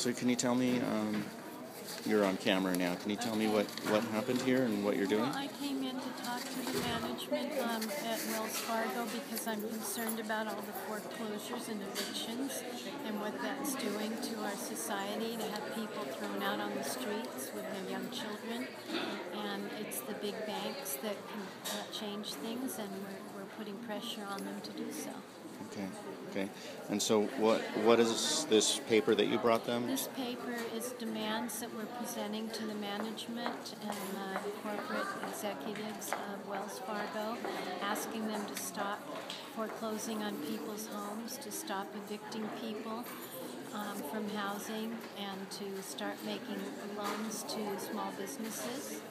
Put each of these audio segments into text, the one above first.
So can you tell me, you're on camera now, can you tell me what happened here and what you're doing? Well, I came in to talk to the management at Wells Fargo because I'm concerned about all the foreclosures and evictions and what that's doing to our society, to have people thrown out on the streets with their young children. And it's the big banks that can change things, and we're putting pressure on them to do so. Okay. And so what is this paper that you brought them? This paper is demands that we're presenting to the management and corporate executives of Wells Fargo, asking them to stop foreclosing on people's homes, to stop evicting people from housing, and to start making loans to small businesses.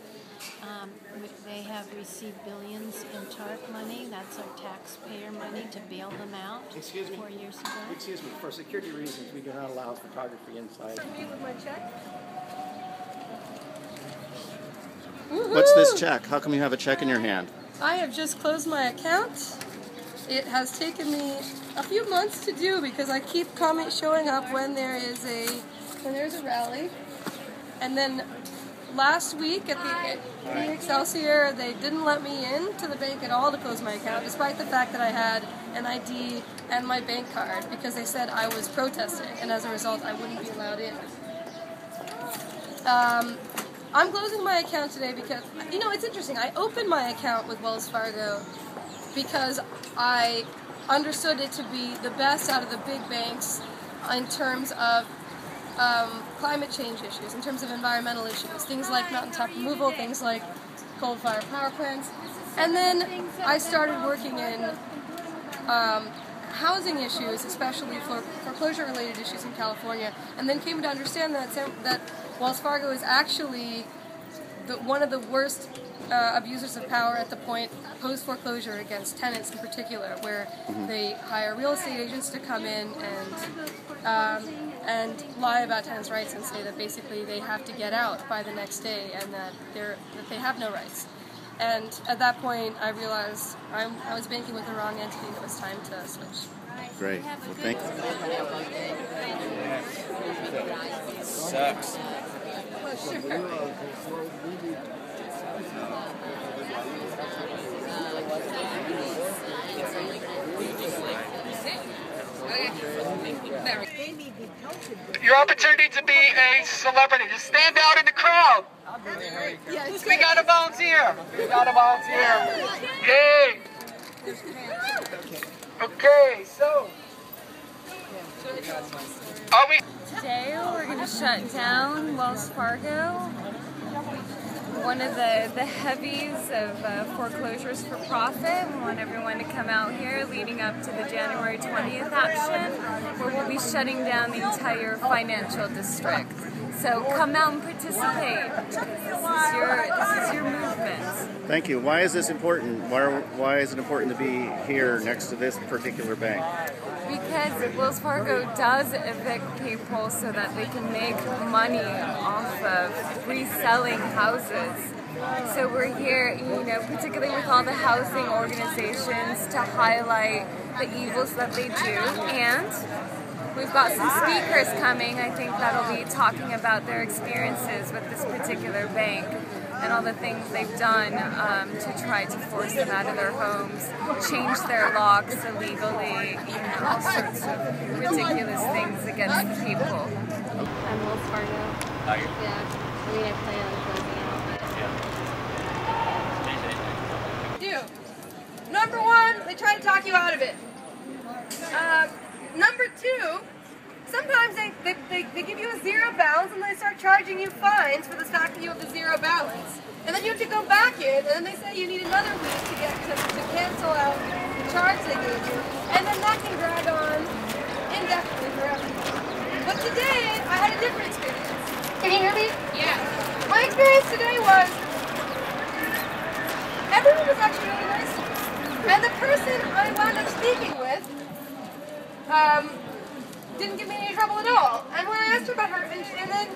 They have received billions in TARP money. That's our taxpayer money to bail them out. Excuse me. 4 years ago. Excuse me. For security reasons, we do not allow photography inside. Me with my check. What's this check? How come you have a check in your hand? I have just closed my account. It has taken me a few months to do because I keep comments showing up when there's a rally, and then last week at the Excelsior, they didn't let me in to the bank at all to close my account, despite the fact that I had an ID and my bank card, because they said I was protesting, and as a result, I wouldn't be allowed in. I'm closing my account today because, you know, it's interesting. I opened my account with Wells Fargo because I understood it to be the best out of the big banks in terms of climate change issues, in terms of environmental issues, things like mountaintop removal, things like coal-fired power plants. And then I started working in housing issues, especially foreclosure-related issues in California, and then came to understand that Wells Fargo is actually one of the worst abusers of power at the point post-foreclosure against tenants in particular, where they hire real estate agents to come in and lie about tenants' rights and say that basically they have to get out by the next day and that they have no rights. And at that point, I realized I was banking with the wrong entity and it was time to switch. Great. Well, thank you. Sucks. Well, sure. Your opportunity to be a celebrity. Just stand out in the crowd. We got a volunteer. Hey. Okay, so. Today we're going to shut down Wells Fargo, one of the heavies of foreclosures for profit. We want everyone to come out here leading up to the January 20th action, where we'll be shutting down the entire financial district. So come out and participate, because this is your movement. Thank you. Why is this important? Why is it important to be here next to this particular bank? Because Wells Fargo does evict people so that they can make money off of reselling houses. So we're here, you know, particularly with all the housing organizations, to highlight the evils that they do. And we've got some speakers coming, I think, that'll be talking about their experiences with this particular bank and all the things they've done to try to force them out of their homes, change their locks illegally, you know, all sorts of ridiculous things against the people. I'm Wells Fargo. Are you? Yeah. I mean, I plan on closing it. Do. Number one, they try to talk you out of it. Number two, sometimes they give you a zero balance and they start charging you fines for the fact that you have a zero balance. And then you have to go back in, and then they say you need another week to cancel out the charge they gave you. And then that can drag on indefinitely forever. But today, I had a different experience. Can you hear me? Yeah. My experience today was, everyone was actually really nice to me. And the person I wound up speaking with didn't give me any trouble at all. And when I asked her about her, and then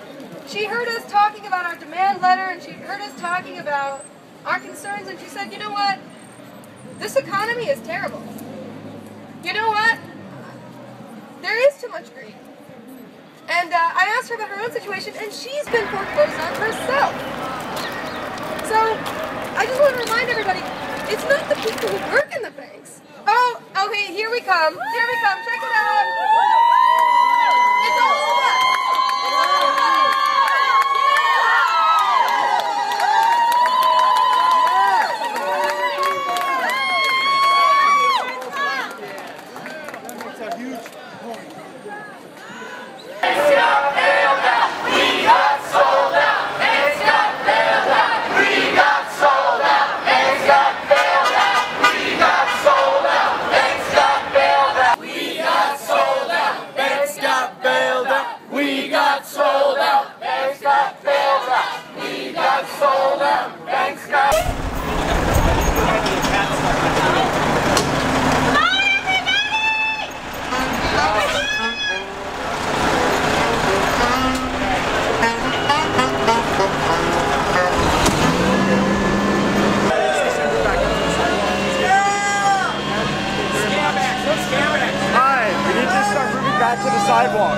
she heard us talking about our demand letter, and she heard us talking about our concerns, and she said, you know what? This economy is terrible. You know what? There is too much greed. And I asked her about her own situation, and she's been foreclosed on herself. So I just want to remind everybody, it's not the people who work in the banks. Oh, okay, here we come. Here we come. Check it out. It's all of us. Back to the sidewalk.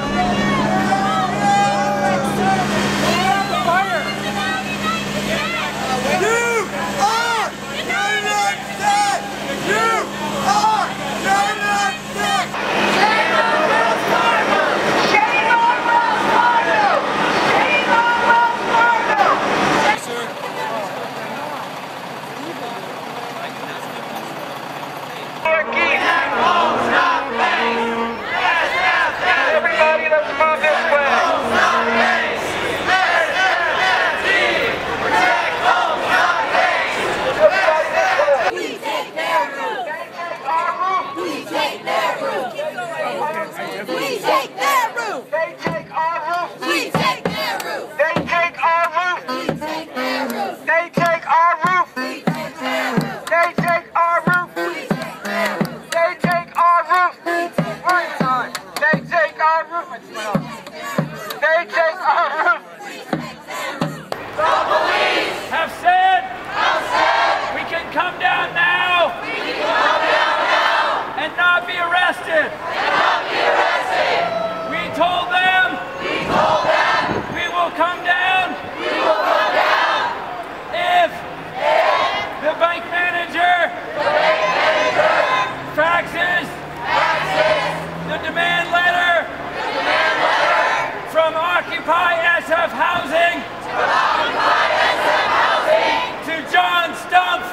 To John Stumpf,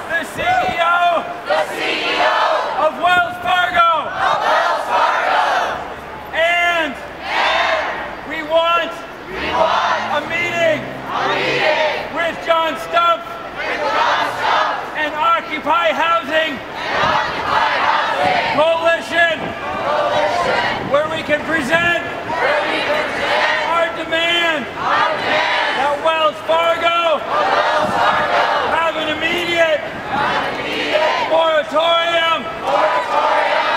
the CEO of Wells Fargo. And we want a meeting with John Stumpf and Occupy Housing Coalition, where we can present our demand that Wells Fargo have an immediate moratorium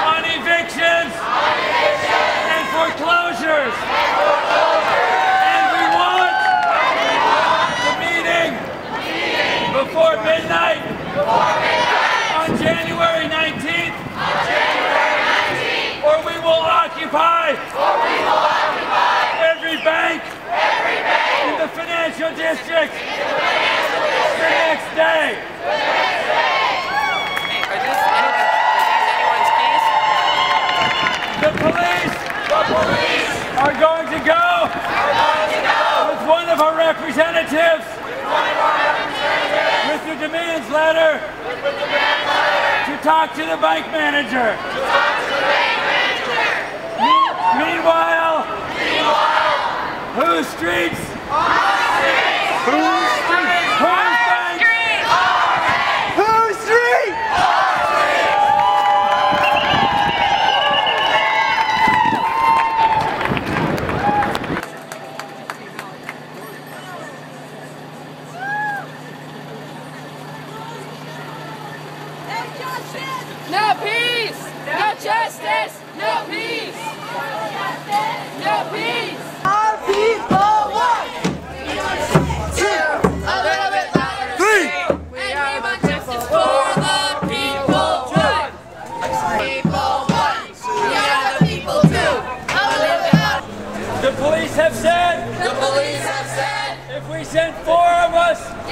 on evictions and foreclosures. And we want the meeting before midnight on January 19th, or we will occupy every bank in the financial district the next day. The police are going to go with one of our representatives with the demands letter to talk to the bank manager. Meanwhile, whose streets? Whose streets? Whose banks? Whose street? No peace! No justice! No peace! No peace! Our people want! A little bit louder! Three! And we want justice for the people! One! People want! We are the people too! A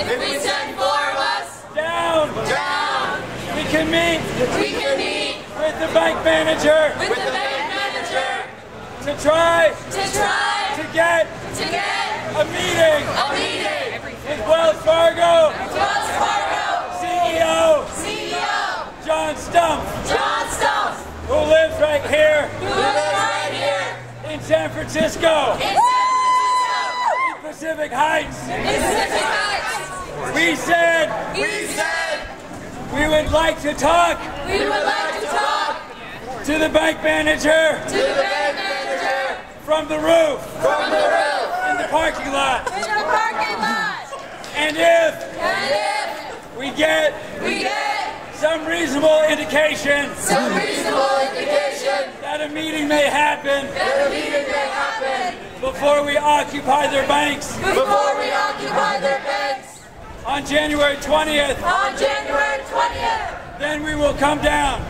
If we send 4 of us down, we can meet with the bank manager to try to get a meeting with Wells Fargo CEO John Stumpf, who lives right here in San Francisco, in Pacific Heights. We said we would like to talk to the bank manager from the roof in the parking lot. And if we get some reasonable indication that a meeting may happen before we occupy their banks on January 20th, then we will come down.